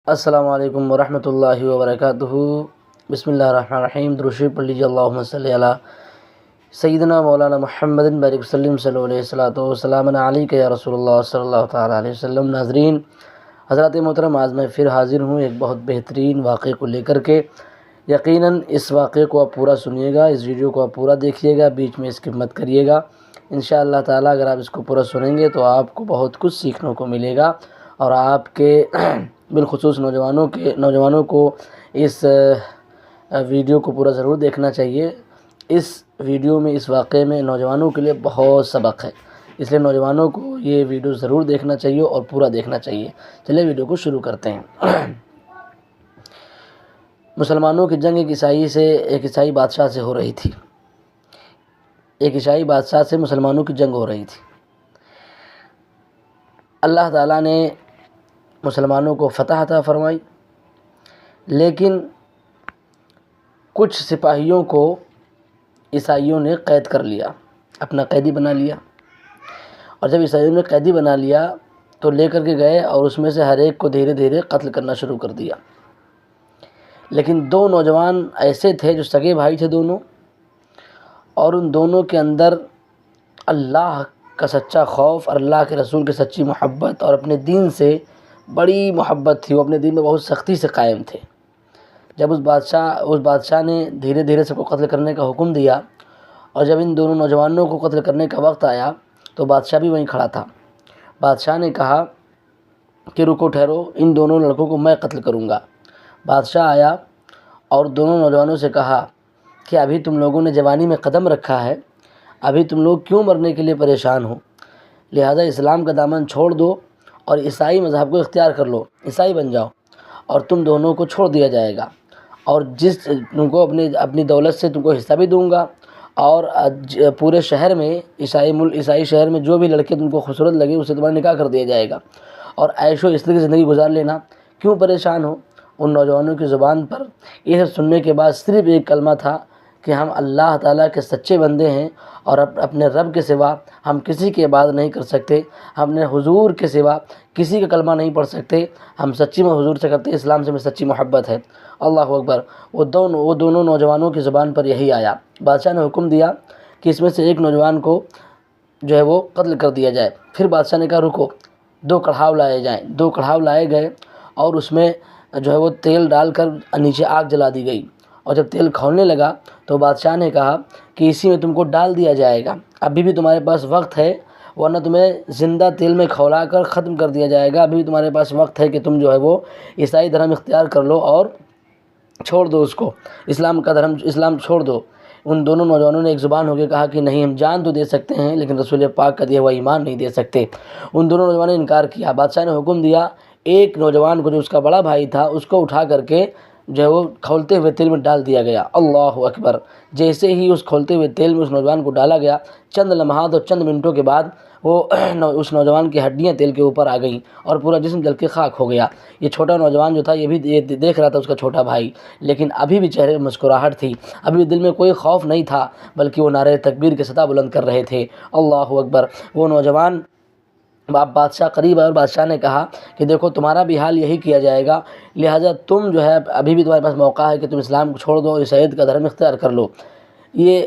السلام علیکم ورحمۃ اللہ وبرکاتہ۔ بسم اللہ الرحمن الرحیم۔ درود شریف پڑھ لیجیے۔ اللہم صلی علی سیدنا مولانا محمد بارک وسلم صلی اللہ علیہ وسلم علیک یا رسول اللہ صلی اللہ تعالیٰ علیہ وسلم۔ ناظرین حضرات محترم، آج میں پھر حاضر ہوں ایک بہت بہترین واقعے کو لے کر کے۔ یقیناً اس واقعے کو آپ پورا سنیے گا، اس ویڈیو کو آپ پورا دیکھیے گا، بیچ میں اسکپ مت کریے گا۔ انشاءاللہ تعالیٰ اگر آپ اس کو پورا سنیں گے تو آپ کو بہت کچھ سیکھنے کو ملے گا، اور آپ کے بالخصوص نوجوانوں کو اس ویڈیو کو پورا ضرور دیکھنا چاہیے۔ اس ویڈیو میں، اس واقعے میں نوجوانوں کے لیے بہت سبق ہے، اس لیے نوجوانوں کو یہ ویڈیو ضرور دیکھنا چاہیے اور پورا دیکھنا چاہیے۔ چلیے ویڈیو کو شروع کرتے ہیں۔ مسلمانوں کی جنگ ایک عیسائی بادشاہ سے ہو رہی تھی۔ ایک عیسائی بادشاہ سے مسلمانوں کی جنگ ہو رہی تھی۔ اللہ تعالیٰ نے مسلمانوں کو فتح عطا فرمائی، لیکن کچھ سپاہیوں کو عیسائیوں نے قید کر لیا، اپنا قیدی بنا لیا۔ اور جب عیسائیوں نے قیدی بنا لیا تو لے کر کے گئے اور اس میں سے ہر ایک کو دھیرے دھیرے قتل کرنا شروع کر دیا۔ لیکن دو نوجوان ایسے تھے جو سگے بھائی تھے دونوں، اور ان دونوں کے اندر اللہ کا سچا خوف اور اللہ کے رسول کی سچی محبت اور اپنے دین سے بڑی محبت تھی۔ وہ اپنے دین میں بہت سختی سے قائم تھے۔ جب اس بادشاہ نے دھیرے دھیرے سب کو قتل کرنے کا حکم دیا، اور جب ان دونوں نوجوانوں کو قتل کرنے کا وقت آیا تو بادشاہ بھی وہیں کھڑا تھا۔ بادشاہ نے کہا کہ رکو، ٹھہرو، ان دونوں لڑکوں کو میں قتل کروں گا۔ بادشاہ آیا اور دونوں نوجوانوں سے کہا کہ ابھی تم لوگوں نے جوانی میں قدم رکھا ہے، ابھی تم لوگ کیوں مرنے کے لیے پریشان ہو؟ لہذا اسلام کا دامن چھوڑ دو اور عیسائی مذہب کو اختیار کر لو، عیسائی بن جاؤ، اور تم دونوں کو چھوڑ دیا جائے گا، اور تم کو اپنی دولت سے تم کو حصہ بھی دوں گا، اور پورے شہر میں عیسائی شہر میں جو بھی لڑکے تم کو خوبصورت لگے اسے تمہارا نکاح کر دیا جائے گا، اور عیش و عشرت کی زندگی گزار لینا، کیوں پریشان ہو؟ ان نوجوانوں کی زبان پر یہ سب سننے کے بعد صرف ایک کلمہ تھا کہ ہم اللہ تعالیٰ کے سچے بندے ہیں، اور اپنے رب کے سوا ہم کسی کی عبادت نہیں کر سکتے، ہم نے حضور کے سوا کسی کا کلمہ نہیں پڑھ سکتے، ہم سچی میں حضور سے کرتے ہیں، اسلام سے ہمیں سچی محبت ہے۔ اللہ اکبر۔ وہ دونوں نوجوانوں کی زبان پر یہی آیا۔ بادشاہ نے حکم دیا کہ اس میں سے ایک نوجوان کو جو ہے وہ قتل کر دیا جائے۔ پھر بادشاہ نے کہا رکو، 2 کڑھاؤ لائے جائیں۔ 2 کڑھاؤ لائے گئے اور اس میں جو ہے وہ تیل ڈال کر نیچے آگ جلا دی گئی، اور جب تیل کھولنے لگا تو بادشاہ نے کہا کہ اسی میں تم کو ڈال دیا جائے گا، ابھی بھی تمہارے پاس وقت ہے، ورنہ تمہیں زندہ تیل میں کھولا کر ختم کر دیا جائے گا، ابھی بھی تمہارے پاس وقت ہے کہ تم جو ہے وہ عیسائی دھرم اختیار کر لو اور چھوڑ دو اس کو، اسلام چھوڑ دو۔ ان دونوں نوجوانوں نے ایک زبان ہو کے کہا کہ نہیں، ہم جان تو دے سکتے ہیں لیکن رسول پاک کا دیا ہوا ایمان نہیں دے سکتے۔ ان دونوں نوجوانوں نے انکار کیا۔ بادشاہ نے حکم دیا ایک نوجوان کو جو اس کا بڑا بھائی تھا اس کو اٹھا کر کے جو ہے وہ کھولتے ہوئے تیل میں ڈال دیا گیا۔ اللہ اکبر۔ جیسے ہی اس کھولتے ہوئے تیل میں اس نوجوان کو ڈالا گیا، چند لمحات اور چند منٹوں کے بعد وہ اس نوجوان کی ہڈیاں تیل کے اوپر آ گئیں اور پورا جسم جل کے خاک ہو گیا۔ یہ چھوٹا نوجوان جو تھا یہ بھی دیکھ رہا تھا اس کا چھوٹا بھائی، لیکن ابھی بھی چہرے میں مسکراہٹ تھی، ابھی دل میں کوئی خوف نہیں تھا، بلکہ وہ نعرہ تکبیر کے صدا بلند کر رہے تھے۔ اللہ اکبر۔ وہ نوجوان بادشاہ قریب آئے اور بادشاہ نے کہا کہ دیکھو تمہارا بھی حال یہی کیا جائے گا، لہٰذا تم جو ہے ابھی بھی تمہارے پاس موقع ہے کہ تم اسلام کو چھوڑ دو اور عیسائیت کا دھرم اختیار کر لو۔ یہ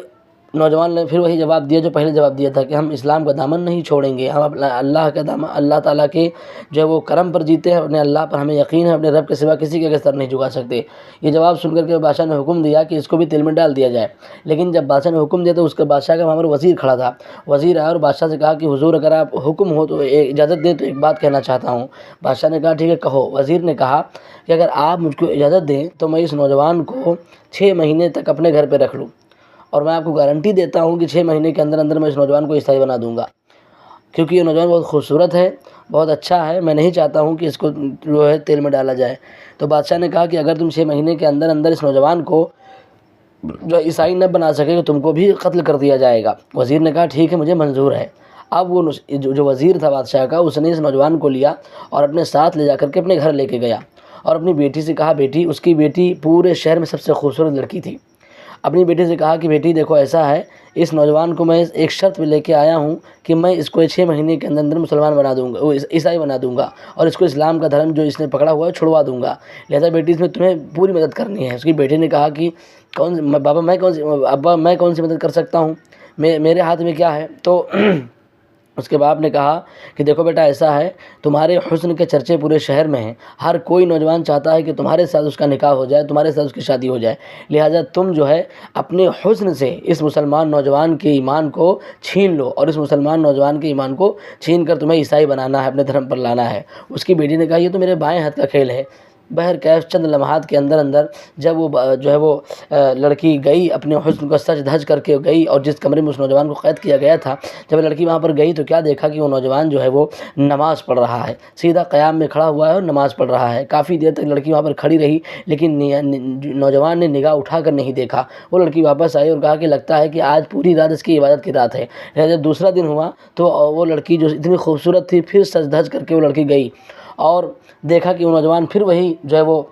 نوجوان نے پھر وہی جواب دیا جو پہلے جواب دیا تھا کہ ہم اسلام کا دامن نہیں چھوڑیں گے، ہم اللہ کا دامن، اللہ تعالیٰ کے جو ہے وہ کرم پر جیتے ہیں، اپنے اللہ پر ہمیں یقین ہے، اپنے رب کے سوا کسی کے آگے سر نہیں جھکا سکتے۔ یہ جواب سن کر کے بادشاہ نے حکم دیا کہ اس کو بھی تیل میں ڈال دیا جائے۔ لیکن جب بادشاہ نے حکم دیا تو اس کے بادشاہ کا وہاں پر وزیر کھڑا تھا۔ وزیر آیا اور بادشاہ سے کہا کہ حضور اگر آپ حکم ہو تو اجازت دیں تو ایک بات کہنا چاہتا ہوں۔ بادشاہ نے کہا ٹھیک ہے کہو۔ وزیر نے کہا کہ اگر آپ مجھ کو اجازت دیں تو میں اس نوجوان کو 6 مہینے تک اپنے گھر پہ رکھ لوں، اور میں آپ کو گارنٹی دیتا ہوں کہ 6 مہینے کے اندر اندر میں اس نوجوان کو عیسائی بنا دوں گا، کیونکہ یہ نوجوان بہت خوبصورت ہے، بہت اچھا ہے، میں نہیں چاہتا ہوں کہ اس کو جو ہے تیل میں ڈالا جائے۔ تو بادشاہ نے کہا کہ اگر تم 6 مہینے کے اندر اندر اس نوجوان کو جو عیسائی نہ بنا سکے تو تم کو بھی قتل کر دیا جائے گا۔ وزیر نے کہا ٹھیک ہے، مجھے منظور ہے۔ اب وہ جو وزیر تھا بادشاہ کا، اس نے اس نوجوان کو لیا اور اپنے ساتھ لے جا کر کے اپنے گھر لے کے گیا، اور اپنی بیٹی سے کہا بیٹی، اس کی بیٹی پورے شہر میں سب سے خوبصورت لڑکی تھی، اپنی بیٹی سے کہا کہ بیٹی دیکھو ایسا ہے، اس نوجوان کو میں ایک شرط پہ لے کے آیا ہوں کہ میں اس کو 6 مہینے کے اندر مسلمان بنا دوں گا، عیسائی بنا دوں گا، اور اس کو اسلام کا دھرم جو اس نے پکڑا ہوا ہے چھڑوا دوں گا، لہذا بیٹی اس میں تمہیں پوری مدد کرنی ہے۔ اس کی بیٹی نے کہا کہ ابا میں کون سی مدد کر سکتا ہوں، میرے ہاتھ میں کیا ہے؟ تو اس کے باپ نے کہا کہ دیکھو بیٹا، ایسا ہے، تمہارے حسن کے چرچے پورے شہر میں ہیں، ہر کوئی نوجوان چاہتا ہے کہ تمہارے ساتھ اس کا نکاح ہو جائے، تمہارے ساتھ اس کی شادی ہو جائے، لہٰذا تم جو ہے اپنے حسن سے اس مسلمان نوجوان کے ایمان کو چھین لو، اور اس مسلمان نوجوان کے ایمان کو چھین کر تمہیں عیسائی بنانا ہے، اپنے دھرم پر لانا ہے۔ اس کی بیٹی نے کہا یہ تو میرے بائیں ہاتھ کا کھیل ہے۔ بہرکیف چند لمحات کے اندر جب وہ جو ہے وہ لڑکی گئی، اپنے حسن کو سج دھج کر کے گئی، اور جس کمرے میں اس نوجوان کو قید کیا گیا تھا، جب لڑکی وہاں پر گئی تو کیا دیکھا کہ وہ نوجوان جو ہے وہ نماز پڑھ رہا ہے، سیدھا قیام میں کھڑا ہوا ہے اور نماز پڑھ رہا ہے۔ کافی دیر تک لڑکی وہاں پر کھڑی رہی، لیکن نوجوان نے نگاہ اٹھا کر نہیں دیکھا۔ وہ لڑکی واپس آئی اور کہا کہ لگتا ہے کہ آج پوری رات اس کی عبادت کی رات ہے۔ جب دوسرا دن ہوا تو وہ لڑکی جو اتنی خوبصورت تھی، پھر سج دھج کر کے وہ لڑکی گئی اور دیکھا کہ وہ نوجوان پھر وہی جو ہے وہ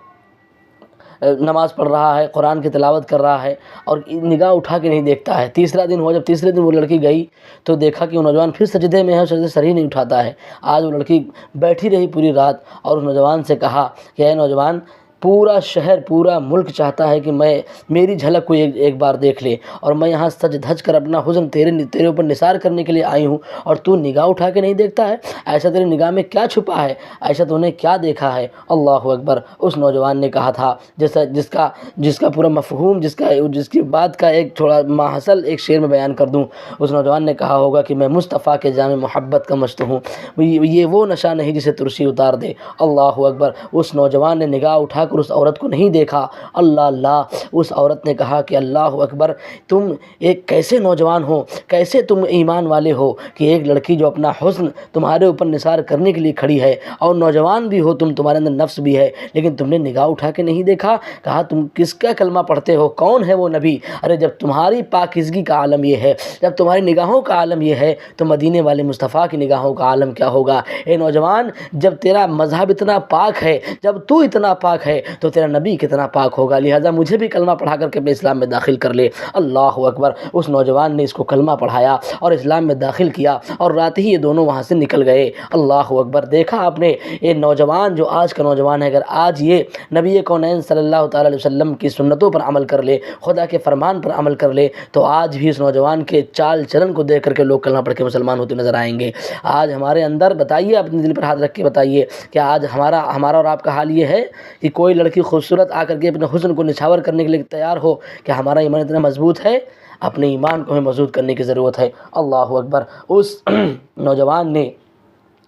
نماز پڑھ رہا ہے، قرآن کی تلاوت کر رہا ہے، اور نگاہ اٹھا کے نہیں دیکھتا ہے۔ تیسرا دن ہوا، جب تیسرے دن وہ لڑکی گئی تو دیکھا کہ وہ نوجوان پھر سجدے میں ہے، سجدے سر ہی نہیں اٹھاتا ہے۔ آج وہ لڑکی بیٹھی رہی پوری رات اور اس نوجوان سے کہا کہ اے نوجوان، پورا شہر، پورا ملک چاہتا ہے کہ میری جھلک کو ایک بار دیکھ لے، اور میں یہاں سج دھج کر اپنا حسن تیرے اوپر نثار کرنے کے لیے آئی ہوں، اور تو نگاہ اٹھا کے نہیں دیکھتا ہے؟ ایسا تیری نگاہ میں کیا چھپا ہے؟ ایسا تو نے کیا دیکھا ہے؟ اللہ اکبر۔ اس نوجوان نے کہا تھا جس کا پورا مفہوم، جس کی بات کا ایک تھوڑا ماحصل ایک شعر میں بیان کر دوں، اس نوجوان نے کہا ہوگا کہ میں مصطفیٰ کے جام محبت کا مست ہوں، یہ وہ نشہ نہیں جسے ترسی اتار دے۔ اللہ اکبر۔ اس نوجوان نے نگاہ اٹھا اس عورت کو نہیں دیکھا۔ اللہ اللہ۔ اس عورت نے کہا کہ اللہ اکبر، تم ایک کیسے نوجوان ہو، کیسے تم ایمان والے ہو کہ ایک لڑکی جو اپنا حسن تمہارے اوپر نثار کرنے کے لیے کھڑی ہے، اور نوجوان بھی ہو تم، تمہارے اندر نفس بھی ہے، لیکن تم نے نگاہ اٹھا کے نہیں دیکھا۔ کہا تم کس کا کلمہ پڑھتے ہو؟ کون ہے وہ نبی؟ ارے جب تمہاری پاکیزگی کا عالم یہ ہے، جب تمہاری نگاہوں کا عالم یہ ہے، تو مدینے والے مصطفیٰ کی نگاہوں کا عالم کیا ہوگا؟ اے نوجوان، جب تیرا مذہب اتنا پاک ہے، جب تو اتنا پاک ہے، تو تیرا نبی کتنا پاک ہوگا؟ لہذا مجھے بھی کلمہ پڑھا کر کے اپنے اسلام میں داخل کر لے۔ اللہ اکبر۔ اس نوجوان نے اس کو کلمہ پڑھایا اور اسلام میں داخل کیا، اور رات ہی یہ دونوں وہاں سے نکل گئے۔ اللہ اکبر۔ دیکھا آپ نے، یہ نوجوان جو آج کا نوجوان ہے، اگر آج یہ نبی کونین صلی اللہ تعالیٰ علیہ وسلم کی سنتوں پر عمل کر لے، خدا کے فرمان پر عمل کر لے، تو آج بھی اس نوجوان کے چال چلن کو دیکھ کر کے لوگ کلمہ پڑھ کے مسلمان ہوتے نظر آئیں گے۔ آج ہمارے اندر، بتائیے، اپنے دل پر ہاتھ رکھ کے بتائیے، کہ آج ہمارا اور آپ کا حال یہ ہے کہ کوئی لڑکی خوبصورت آ کر کے اپنے حسن کو نچھاور کرنے کے لیے تیار ہو کہ ہمارا ایمان اتنا مضبوط ہے؟ اپنے ایمان کو ہمیں مضبوط کرنے کی ضرورت ہے۔ اللہ اکبر۔ اس نوجوان نے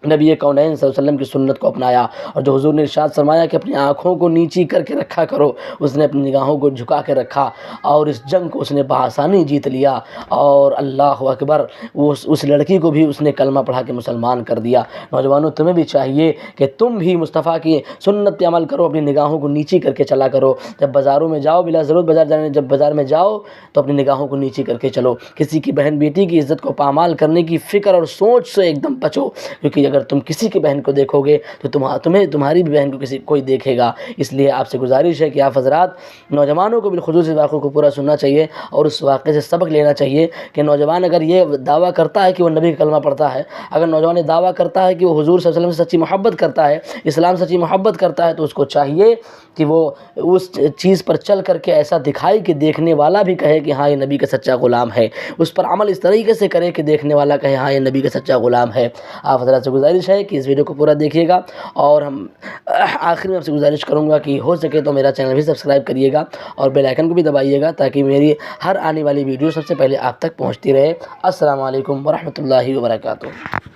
نبی کونین صلی اللہ علیہ وسلم کی سنت کو اپنایا، اور جو حضور نے ارشاد فرمایا کہ اپنی آنکھوں کو نیچی کر کے رکھا کرو، اس نے اپنی نگاہوں کو جھکا کے رکھا، اور اس جنگ کو اس نے بآسانی جیت لیا، اور اللہ اکبر، اس لڑکی کو بھی اس نے کلمہ پڑھا کے مسلمان کر دیا۔ نوجوانوں، تمہیں بھی چاہیے کہ تم بھی مصطفیٰ کی سنت پہ عمل کرو، اپنی نگاہوں کو نیچی کر کے چلا کرو۔ جب بازاروں میں جاؤ، بلا ضرورت جب بازار میں جاؤ تو اپنی نگاہوں کو نیچی کر کے چلو۔ کسی کی بہن بیٹی کی عزت کو پامال کرنے کی فکر اور سوچ سے ایک دم بچو، کیونکہ اگر تم کسی کی بہن کو دیکھو گے تو تمہاری بھی بہن کو کوئی دیکھے گا۔ اس لیے آپ سے گزارش ہے کہ آپ حضرات نوجوانوں کو بالخصوص اس واقعے کو پورا سننا چاہیے، اور اس واقعے سے سبق لینا چاہیے کہ نوجوان اگر یہ دعویٰ کرتا ہے کہ وہ نبی کا کلمہ پڑھتا ہے، اگر نوجوان یہ دعویٰ کرتا ہے کہ وہ حضور صلی اللہ علیہ وسلم سے سچی محبت کرتا ہے، اسلام سے سچی محبت کرتا ہے، تو اس کو چاہیے کہ وہ اس چیز پر چل کر کے ایسا دکھائی کہ دیکھنے والا بھی کہے کہ ہاں یہ نبی کا سچا غلام ہے، اس پر عمل اس طریقے سے کرے کہ دیکھنے والا کہے ہاں یہ نبی کا سچا غلام ہے۔ آپ حضرات سے گزارش ہے کہ اس ویڈیو کو پورا دیکھیے گا، اور ہم آخر میں آپ سے گزارش کروں گا کہ ہو سکے تو میرا چینل بھی سبسکرائب کریے گا، اور بیل آئیکن کو بھی دبائیے گا، تاکہ میری ہر آنے والی ویڈیو سب سے پہلے آپ تک پہنچتی رہے۔ السلام علیکم ورحمۃ اللہ وبرکاتہ۔